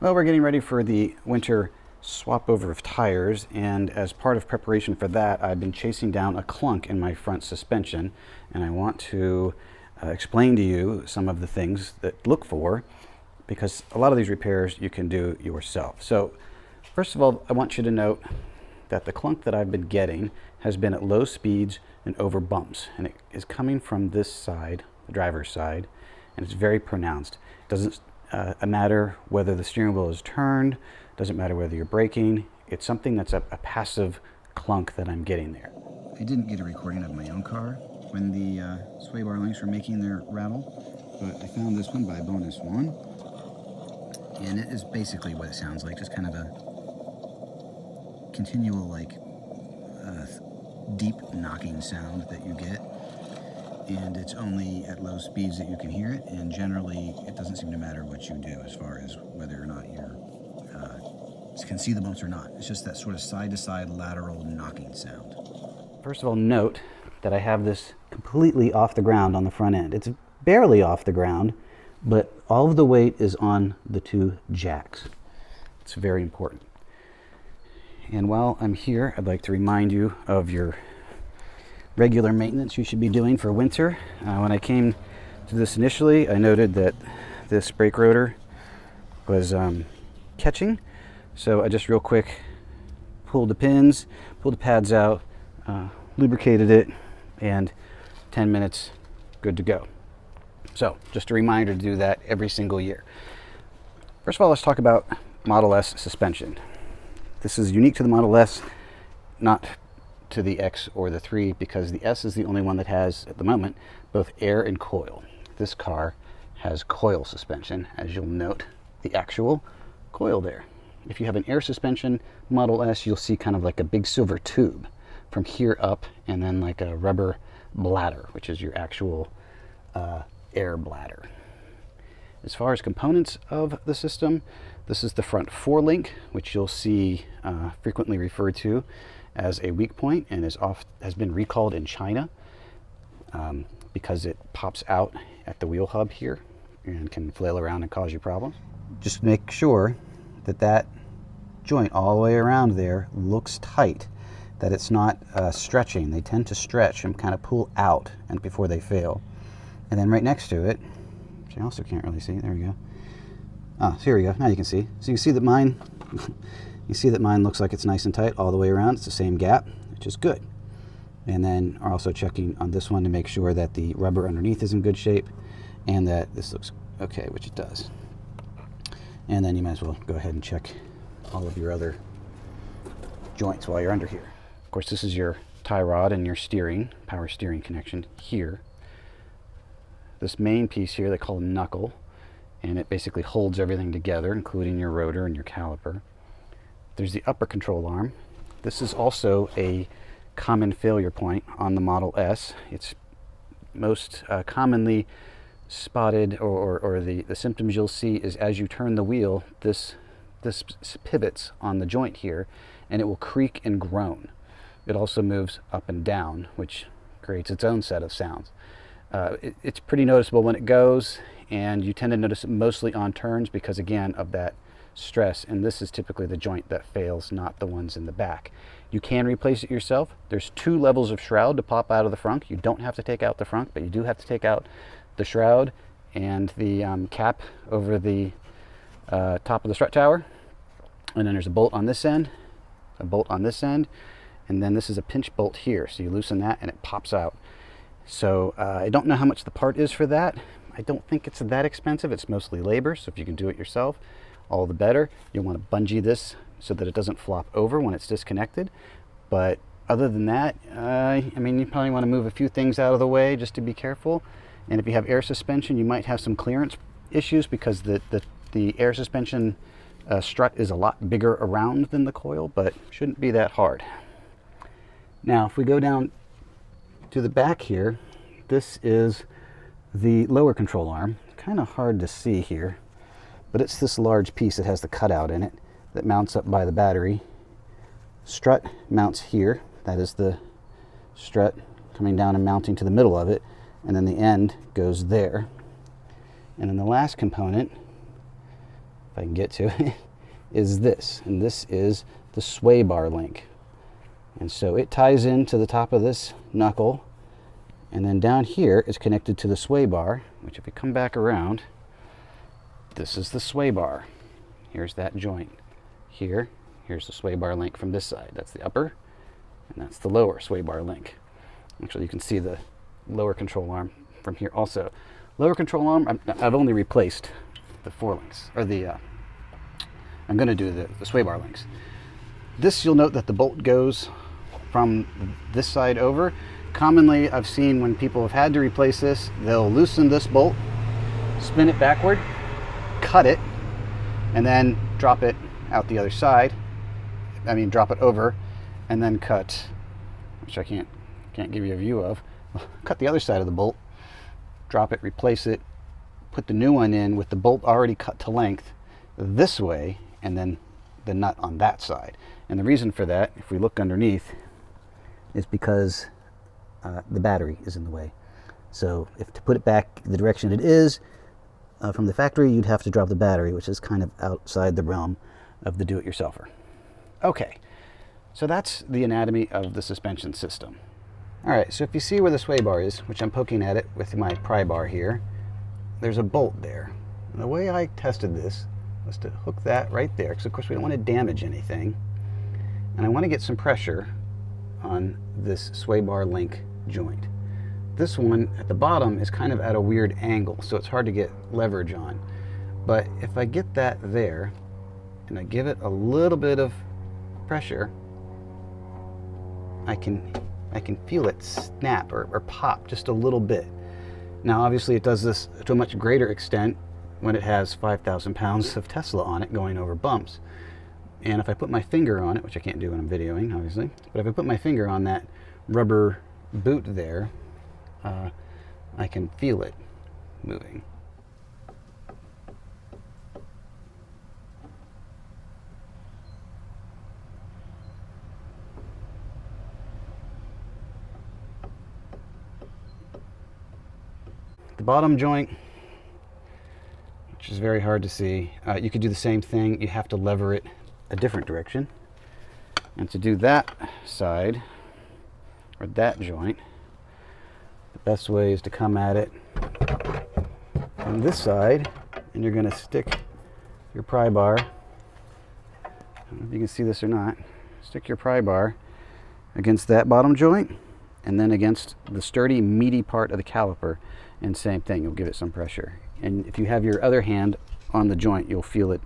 Well, we're getting ready for the winter swap over of tires, and as part of preparation for that, I've been chasing down a clunk in my front suspension, and I want to explain to you some of the things that look for, because a lot of these repairs you can do yourself. So first of all, I want you to note that the clunk that I've been getting has been at low speeds and over bumps, and it is coming from this side, the driver's side, and it's very pronounced. It doesn't matter whether the steering wheel is turned, doesn't matter whether you're braking. It's something that's a passive clunk that I'm getting there. I didn't get a recording of my own car when the sway bar links were making their rattle, but I found this one by Bonus One, and it is basically what it sounds like, just kind of a continual, like, deep knocking sound that you get. And it's only at low speeds that you can hear it, and generally it doesn't seem to matter what you do as far as whether or not you can see the bumps or not. It's just that sort of side-to-side lateral knocking sound. First of all, note that I have this completely off the ground on the front end. It's barely off the ground, but all of the weight is on the two jacks. It's very important. And while I'm here, I'd like to remind you of your regular maintenance you should be doing for winter. When I came to this initially, I noted that this brake rotor was catching, so I just real quick pulled the pins, pulled the pads out, lubricated it, and 10 minutes, good to go. So just a reminder to do that every single year. First of all, let's talk about Model S suspension. This is unique to the Model S, not to the X or the 3, because the S is the only one that has, at the moment, both air and coil. This car has coil suspension, as you'll note the actual coil there. If you have an air suspension Model S, you'll see kind of like a big silver tube from here up, and then like a rubber bladder, which is your actual air bladder. As far as components of the system, this is the front forelink, which you'll see frequently referred to as a weak point, and has been recalled in China because it pops out at the wheel hub here and can flail around and cause you problems. Just make sure that that joint all the way around there looks tight, that it's not stretching. They tend to stretch and kind of pull out and before they fail. And then right next to it, which I also can't really see, there we go. So here we go, now you can see. So you see that mine looks like it's nice and tight all the way around. It's the same gap, which is good. And then we're also checking on this one to make sure that the rubber underneath is in good shape and that this looks okay, which it does. And then you might as well go ahead and check all of your other joints while you're under here. Of course, this is your tie rod and your steering, power steering connection here. This main piece here they call Knuckle, and it basically holds everything together, including your rotor and your caliper. There's the upper control arm. This is also a common failure point on the Model S. It's most commonly spotted, or the symptoms you'll see is as you turn the wheel, this pivots on the joint here, and it will creak and groan. It also moves up and down, which creates its own set of sounds. It's pretty noticeable when it goes, and you tend to notice it mostly on turns because, again, of that stress, and this is typically the joint that fails, not the ones in the back. You can replace it yourself. There's 2 levels of shroud to pop out of the frunk. You don't have to take out the frunk, but you do have to take out the shroud and the cap over the top of the strut tower. And then there's a bolt on this end, a bolt on this end, and then this is a pinch bolt here. So you loosen that and it pops out. So I don't know how much the part is for that. I don't think it's that expensive. It's mostly labor, so if you can do it yourself, all the better. You'll want to bungee this so that it doesn't flop over when it's disconnected. But other than that, I mean, you probably want to move a few things out of the way just to be careful. And if you have air suspension, you might have some clearance issues because the air suspension strut is a lot bigger around than the coil, but shouldn't be that hard. Now, if we go down to the back here, this is the lower control arm. It's kind of hard to see here, but it's this large piece that has the cutout in it that mounts up by the battery. Strut mounts here. That is the strut coming down and mounting to the middle of it, and then the end goes there. And then the last component if I can get to it, is this. And this is the sway bar link. And so it ties into the top of this knuckle. And then down here is connected to the sway bar, which if we come back around, this is the sway bar. Here's that joint. Here's the sway bar link from this side. That's the upper, and that's the lower sway bar link. Actually, you can see the lower control arm from here also. Lower control arm, I've only replaced the 4 links, or I'm going to do the sway bar links. This, you'll note that the bolt goes from this side over. Commonly, I've seen when people have had to replace this, they'll loosen this bolt, spin it backward, cut it, and then drop it out the other side. Drop it over, and then cut, which I can't give you a view of. Cut the other side of the bolt, drop it, replace it, put the new one in with the bolt already cut to length this way, and then the nut on that side. And the reason for that, if we look underneath, is because the battery is in the way. So if to put it back the direction it is from the factory, you'd have to drop the battery, which is kind of outside the realm of the do-it-yourselfer. Okay, so that's the anatomy of the suspension system. All right, so if you see where the sway bar is, which I'm poking at it with my pry bar here, there's a bolt there. And the way I tested this was to hook that right there, because of course we don't want to damage anything. And I want to get some pressure on this sway bar link joint. This one at the bottom is kind of at a weird angle, so it's hard to get leverage on. But if I get that there, and I give it a little bit of pressure, I can feel it snap or pop just a little bit. Now obviously it does this to a much greater extent when it has 5,000 pounds of Tesla on it going over bumps. And if I put my finger on it, which I can't do when I'm videoing obviously, but if I put my finger on that rubber boot there, I can feel it moving. The bottom joint, which is very hard to see, you could do the same thing. You have to lever it a different direction. And to do that side, or that joint, the best way is to come at it from this side, and you're going to stick your pry bar, I don't know if you can see this or not, stick your pry bar against that bottom joint, and then against the sturdy, meaty part of the caliper, and same thing, you'll give it some pressure. And if you have your other hand on the joint, you'll feel it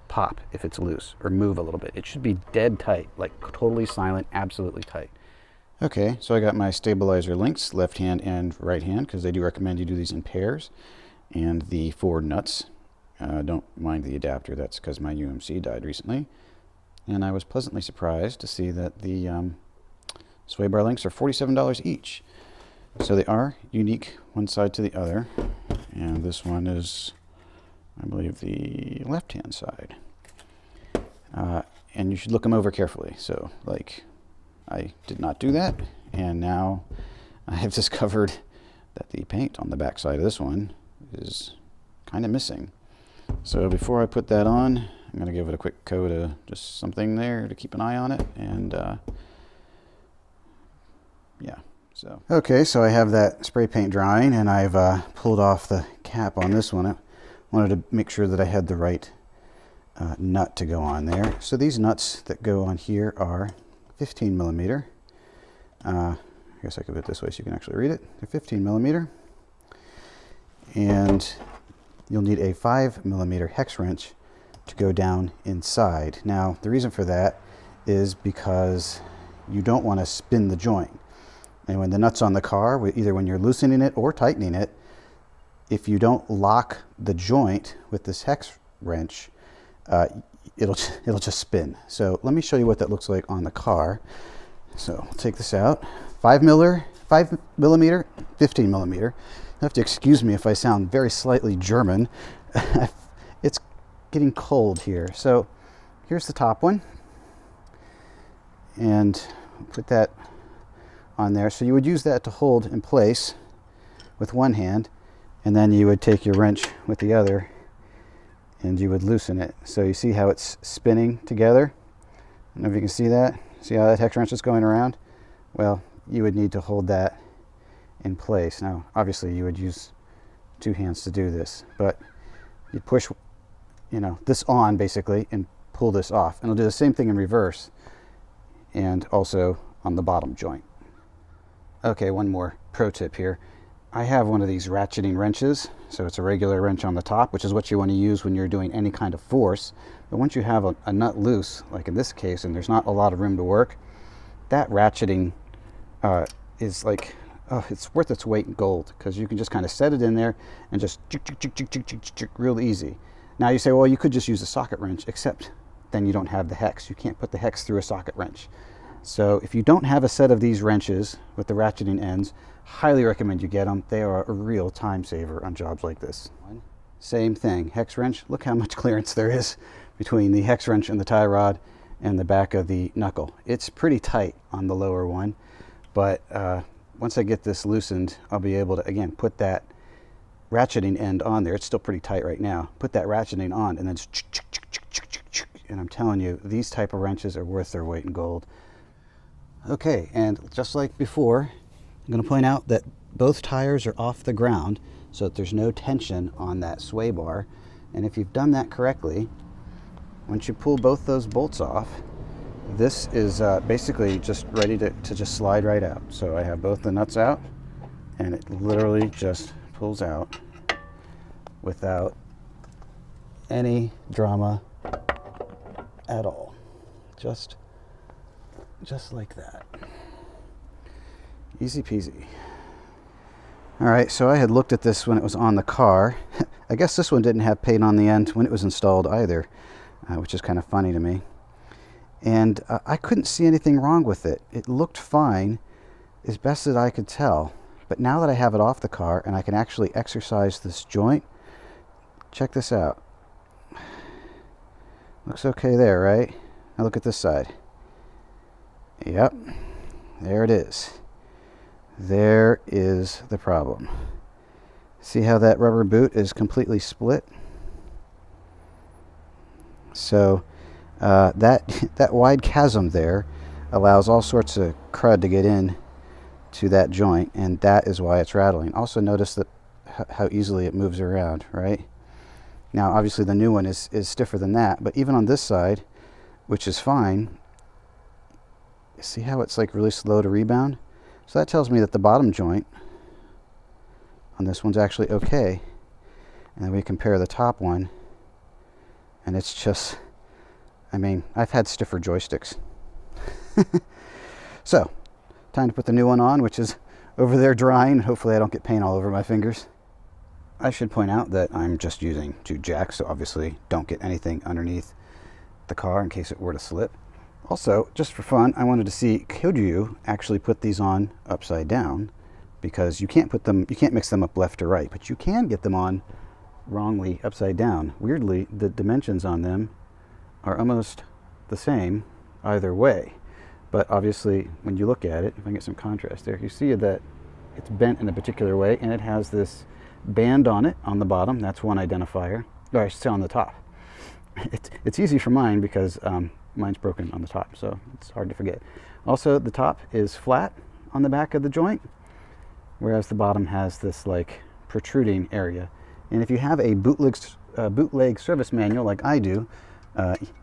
pop if it's loose, or move a little bit. It should be dead tight, like totally silent, absolutely tight. Okay, so I got my stabilizer links, left hand and right hand, because they do recommend you do these in pairs, and the 4 nuts. Don't mind the adapter, that's because my UMC died recently. And I was pleasantly surprised to see that the sway bar links are $47 each. So they are unique one side to the other, and this one is, I believe, the left-hand side. And you should look them over carefully. So, like, I did not do that, and now I have discovered that the paint on the back side of this one is kind of missing. So before I put that on, I'm going to give it a quick coat of just something there to keep an eye on it, and yeah. So okay, so I have that spray paint drying, and I've pulled off the cap on this one. I wanted to make sure that I had the right nut to go on there. So these nuts that go on here are 15 millimeter. I guess I could put it this way so you can actually read it. They're 15 millimeter. And you'll need a 5 millimeter hex wrench to go down inside. Now, the reason for that is because you don't want to spin the joint. And when the nut's on the car, either when you're loosening it or tightening it, if you don't lock the joint with this hex wrench, it'll just spin. So let me show you what that looks like on the car. So I'll take this out. 5 millimeter, 15 millimeter. You have to excuse me if I sound very slightly German. It's getting cold here. So here's the top one. And put that on there. So you would use that to hold in place with one hand, and then you would take your wrench with the other and you would loosen it. So you see how it's spinning together? I don't know if you can see that. See how that hex wrench is going around? Well, you would need to hold that in place. Now, obviously you would use 2 hands to do this, but you push, this on basically and pull this off. And it'll do the same thing in reverse and also on the bottom joint. Okay, one more pro tip here. I have one of these ratcheting wrenches. So it's a regular wrench on the top, which is what you want to use when you're doing any kind of force. But once you have a nut loose, like in this case, and there's not a lot of room to work, that ratcheting is like, it's worth its weight in gold, because you can just kind of set it in there and just real easy. Now you say, well, you could just use a socket wrench, except then you don't have the hex. You can't put the hex through a socket wrench. So if you don't have a set of these wrenches with the ratcheting ends, highly recommend you get them. They are a real time saver on jobs like this. Same thing, hex wrench. Look how much clearance there is between the hex wrench and the tie rod and the back of the knuckle. It's pretty tight on the lower one, but once I get this loosened, I'll be able to, again, put that ratcheting end on there. It's still pretty tight right now. Put that ratcheting on, and then and I'm telling you, these type of wrenches are worth their weight in gold. Okay, and just like before, I'm going to point out that both tires are off the ground so that there's no tension on that sway bar. And if you've done that correctly, once you pull both those bolts off, this is basically just ready to just slide right out. So I have both the nuts out, and it literally just pulls out without any drama at all. Just like that. Easy peasy. All right, so I had looked at this when it was on the car. I guess this one didn't have paint on the end when it was installed either, which is kind of funny to me. And I couldn't see anything wrong with it. It looked fine, as best as I could tell. But now that I have it off the car and I can actually exercise this joint, check this out. Looks okay there, right? Now look at this side. Yep, there it is. There is the problem. See how that rubber boot is completely split? So that wide chasm there allows all sorts of crud to get in to that joint, and that is why it's rattling. Also notice that how easily it moves around, right? Now obviously the new one is stiffer than that, but even on this side, which is fine, see how it's like really slow to rebound? So that tells me that the bottom joint on this one's actually okay. And then we compare the top one, and it's just, I mean, I've had stiffer joysticks. So, time to put the new one on, which is over there drying. Hopefully I don't get paint all over my fingers. I should point out that I'm just using 2 jacks, so obviously don't get anything underneath the car in case it were to slip. Also, just for fun, I wanted to see, could you actually put these on upside down? Because you can't mix them up left or right, but you can get them on wrongly upside down. Weirdly, the dimensions on them are almost the same either way. But obviously, when you look at it, if I can get some contrast there, you see that it's bent in a particular way, and it has this band on it on the bottom. That's one identifier. Or I should say on the top. It's easy for mine because mine's broken on the top, so it's hard to forget. Also, the top is flat on the back of the joint, whereas the bottom has this like protruding area. And if you have a bootleg service manual like I do,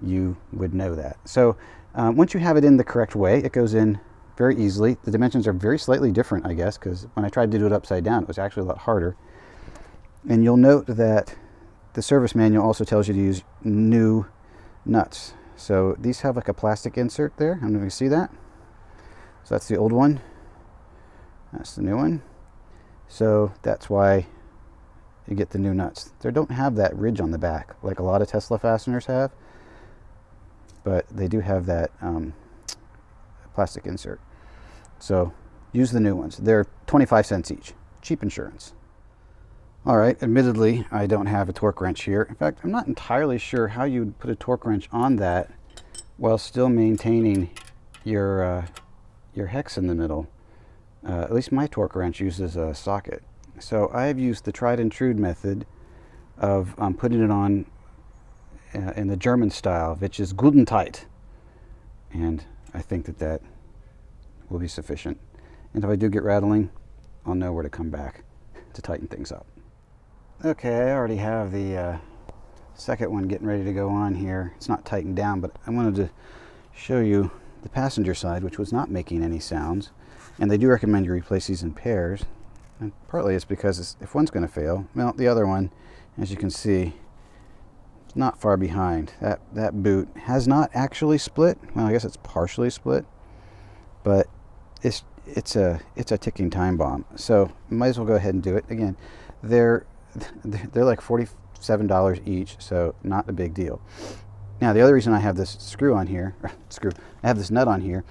you would know that. So once you have it in the correct way, it goes in very easily. The dimensions are very slightly different, I guess, because when I tried to do it upside down, it was actually a lot harder. And you'll note that the service manual also tells you to use new nuts. So these have like a plastic insert there. I don't know if you can see that. So that's the old one. That's the new one. So that's why you get the new nuts. They don't have that ridge on the back like a lot of Tesla fasteners have, but they do have that plastic insert. So use the new ones. They're 25 cents each. Cheap insurance. All right, admittedly, I don't have a torque wrench here. In fact, I'm not entirely sure how you would put a torque wrench on that while still maintaining your hex in the middle. At least my torque wrench uses a socket. So I've used the tried and true method of putting it on in the German style, which is guten tight. And I think that that will be sufficient. And if I do get rattling, I'll know where to come back to tighten things up. Okay, I already have the second one getting ready to go on here. It's not tightened down, but I wanted to show you the passenger side, which was not making any sounds. And they do recommend you replace these in pairs. And partly it's because if one's going to fail, well, the other one, as you can see, is not far behind. That boot has not actually split. Well, I guess it's partially split, but it's a ticking time bomb. So might as well go ahead and do it. Again, they're like $47 each, so not a big deal. Now, the other reason I have this screw on here, I have this nut on here,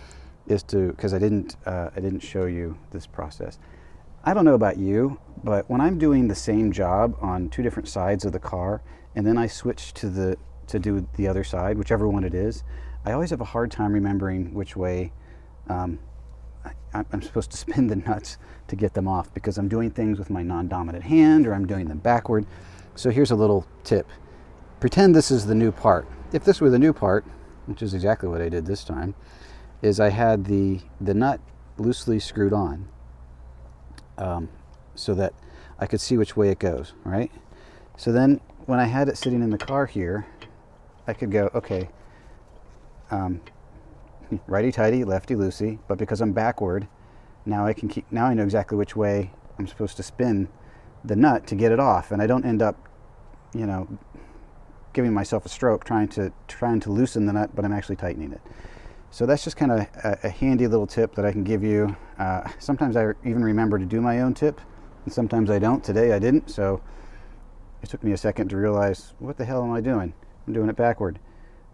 is because I didn't show you this process. I don't know about you, but when I'm doing the same job on two different sides of the car, and then I switch to do the other side, whichever one it is, I always have a hard time remembering which way I'm supposed to spin the nuts to get them off, because I'm doing things with my non-dominant hand or I'm doing them backward. So here's a little tip. Pretend this is the new part. If this were the new part, which is exactly what I did this time, is I had the nut loosely screwed on so that I could see which way it goes, right? So then when I had it sitting in the car here, I could go, okay, righty-tighty, lefty-loosey, but because I'm backward, now I know exactly which way I'm supposed to spin the nut to get it off, and I don't end up, giving myself a stroke trying to loosen the nut, but I'm actually tightening it. So that's just kind of a handy little tip that I can give you. Sometimes I even remember to do my own tip, and sometimes I don't. Today I didn't, so it took me a second to realize, what the hell am I doing? I'm doing it backward.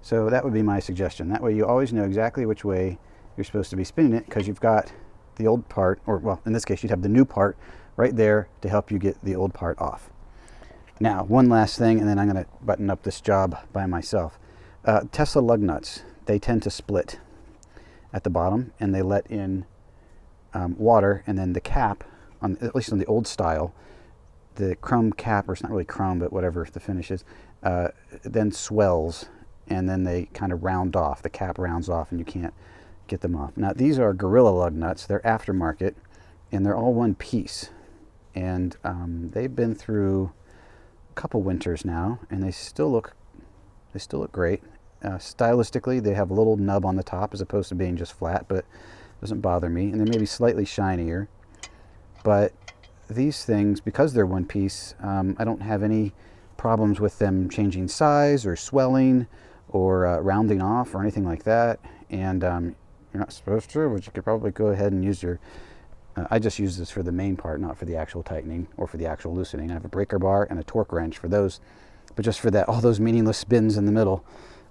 So that would be my suggestion. That way you always know exactly which way you're supposed to be spinning it, because you've got the old part, or well, in this case, you'd have the new part right there to help you get the old part off. Now, one last thing, and then I'm going to button up this job by myself. Tesla lug nuts, they tend to split at the bottom, and they let in water, and then the cap, at least on the old style, the chrome cap, or it's not really chrome, but whatever the finish is, then swells, and then they kind of round off. The cap rounds off, and you can't get them off. Now, these are Gorilla lug nuts. They're aftermarket, and they're all one piece. And they've been through a couple winters now, and they still look great. Stylistically, they have a little nub on the top as opposed to being just flat, but it doesn't bother me. And they may be slightly shinier, but these things, because they're one piece, I don't have any problems with them changing size or swelling or rounding off or anything like that. And you're not supposed to, but you could probably go ahead and use your I just use this for the main part, not for the actual tightening or for the actual loosening. I have a breaker bar and a torque wrench for those, but just for that, all those meaningless spins in the middle,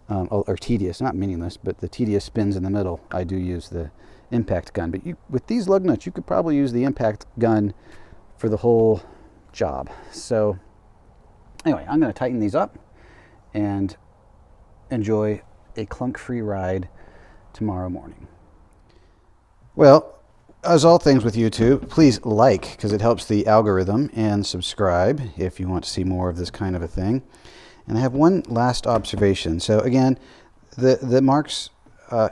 or tedious, not meaningless, but the tedious spins in the middle, I do use the impact gun. But with these lug nuts, you could probably use the impact gun for the whole job. So anyway, I'm going to tighten these up and enjoy a clunk-free ride tomorrow morning. Well, as all things with YouTube, please like, because it helps the algorithm, and subscribe if you want to see more of this kind of a thing. And I have one last observation. So again, the marks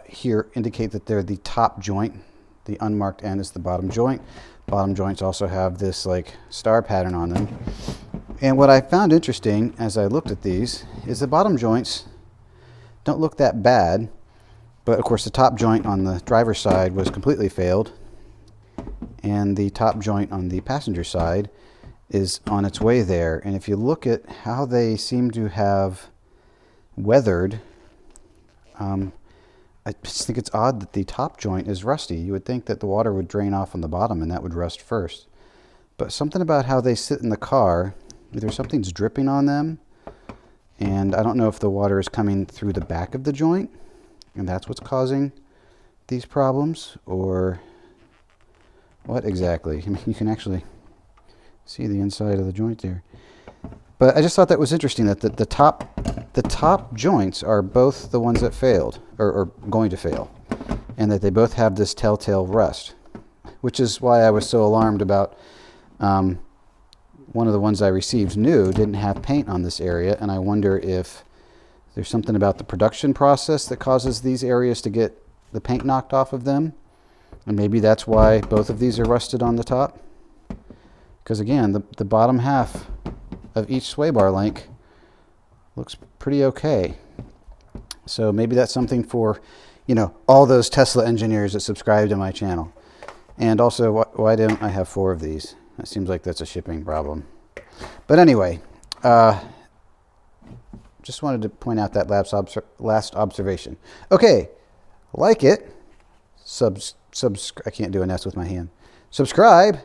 here indicate that they're the top joint. The unmarked end is the bottom joint. Bottom joints also have this like star pattern on them. And what I found interesting as I looked at these is the bottom joints don't look that bad, but of course the top joint on the driver's side was completely failed, and the top joint on the passenger side is on its way there. And if you look at how they seem to have weathered, I just think it's odd that the top joint is rusty. You would think that the water would drain off on the bottom and that would rust first. But something about how they sit in the car, either something's dripping on them, and I don't know if the water is coming through the back of the joint, and that's what's causing these problems, or what exactly. I mean, you can actually see the inside of the joint there. But I just thought that was interesting that the top joints are both the ones that failed, or going to fail, and that they both have this telltale rust, which is why I was so alarmed about one of the ones I received new didn't have paint on this area, and I wonder if there's something about the production process that causes these areas to get the paint knocked off of them. And maybe that's why both of these are rusted on the top. Because again, the bottom half of each sway bar link looks pretty okay. So maybe that's something for, you know, all those Tesla engineers that subscribe to my channel. And also, why don't I have 4 of these? That seems like that's a shipping problem. But anyway, just wanted to point out that last observation. Okay, like it, I can't do an S with my hand. Subscribe,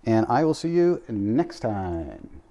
and I will see you next time.